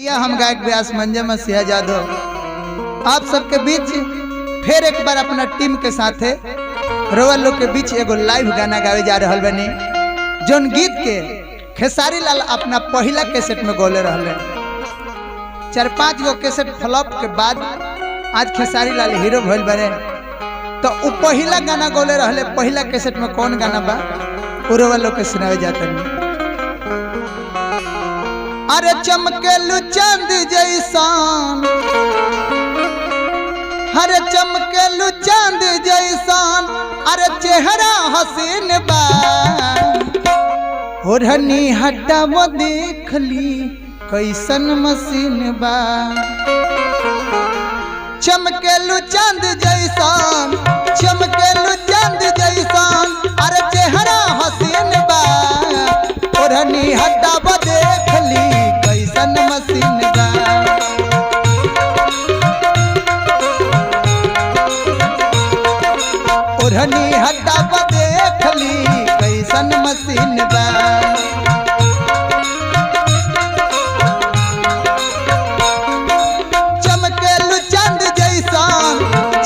हम गायक व्यास मंजय मसीहा जादव आप सबके बीच फिर एक बार अपना टीम के साथ रोवल लोग के बीच एगो लाइव गाना गावे जा रहा बनी जोन गीत के खेसारी लाल अपना पहला कैसेट में गोले रहले। 4-5 गो कैसेट फ्लॉप के बाद आज खेसारी लाल हीरो भइल बने। तो वो पहला गाना गोले रहले, पहला कैसेट में कौन गाना बा रोवल लोग के सुनावे जाता नहीं। अरे चमकेलु चांद जैसान, हरे चमकेलु चांद जैसान, अरे चेहरा हसीन बा, ओढ़नी हटाव देखली कैसन मसीन बा। चमकेलु चांद जैसान, चमकेलु चांद जैसान, अरे चेहरा हसीन बा, ओढ़नी हटाव देखली कैसन मसीन बा। ओढ़नी हटाव देखली कैसन मसीन बा। चमकेलु चांद जैसान,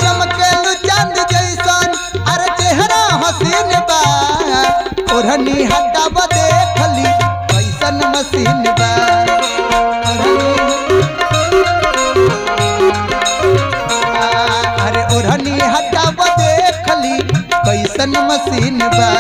चमकेलु चांद जैसान, अरे चेहरा हसीन बा, ओढ़नी हटाव देखली कैसन मसीन बा। अरे ओढ़नी हटाव देखली कैसन मसीन बा।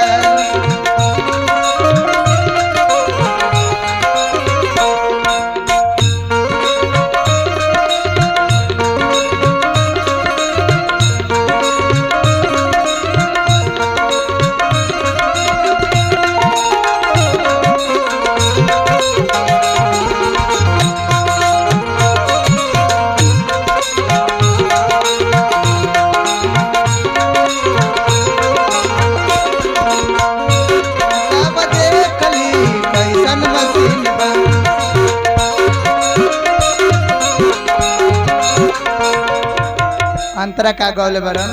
अंतरा का गौले बरन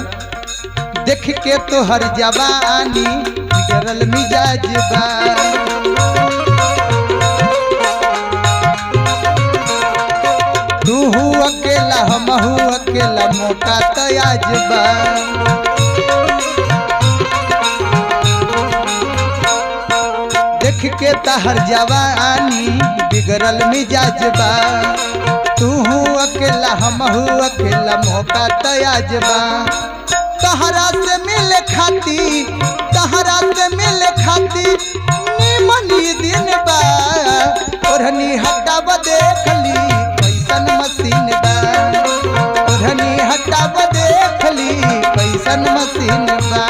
देख के तो हर जवानी बिगड़ल मिजाज बा। तू अकेला हमहू अकेला मौका तयाज बा। देख के तहर जवानी बिगड़ल मिजाज बा। तू अकेला हमहू अकेला मौका तयाज बा। तहरा से मिले खाती, तहरा से मिले खाती निमन दिन बा, ओढ़नी हटाव देखली कैसन मसीन बा। ओढ़नी हटाव देखली कैसन मसीन बा।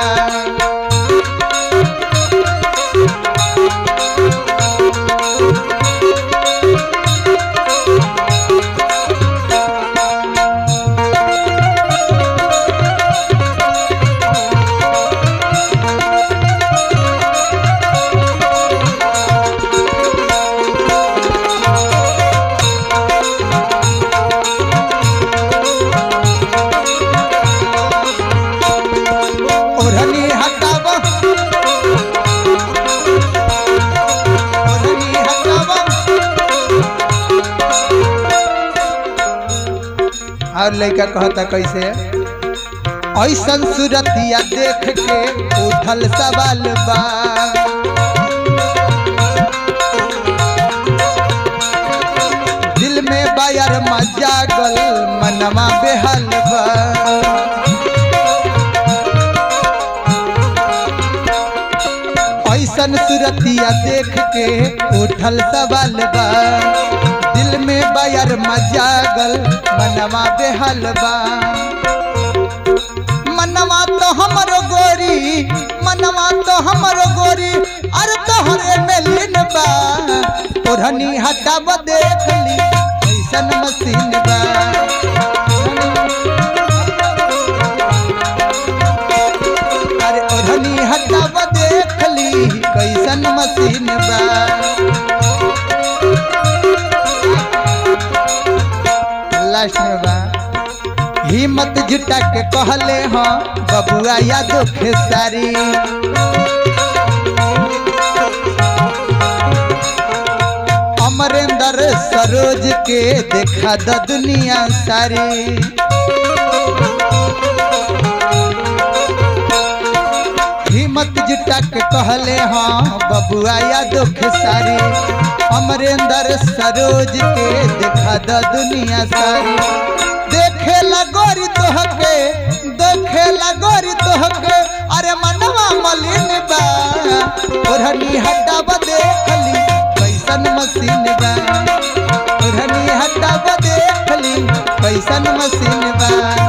और लड़का कहता कैसे ऐसन सूरतिया देख के उठल सवाल बा। दिल में बायर मजागल मनवा बेहाल बा। ऐसन सूरतिया देख के उठल सवाल बा। दिल में बायर मजागल मनवा बेहाल बा। मनवा तो हमरो गोरी, मनवा तो हमरो गोरी, अरे तोहरे में लीन बा, ओढ़नी हटाव देखली कैसन मसीन बा। अरे ओढ़नी हटाव देखली कैसन मसीन बा। लास्ट में बा हिम्मत जुटा के कहले हाँ बबुआ यादव खेसारी। अमरेंद्र सरोज के देखा द दुनिया सारी। हिम्मत जुटा के कहले हाँ बबुआ यादव खेसारी, अमरेंद्र सरोज के देखा द दुनिया सारी। देखे लगोरी तोहके, देखे लगोरी तोहके, अरे मनवा मलिन बा, ओढ़नी हटावा देखली कैसन मशीन बा, ओढ़नी हटावा देखली कैसन मशीन बा।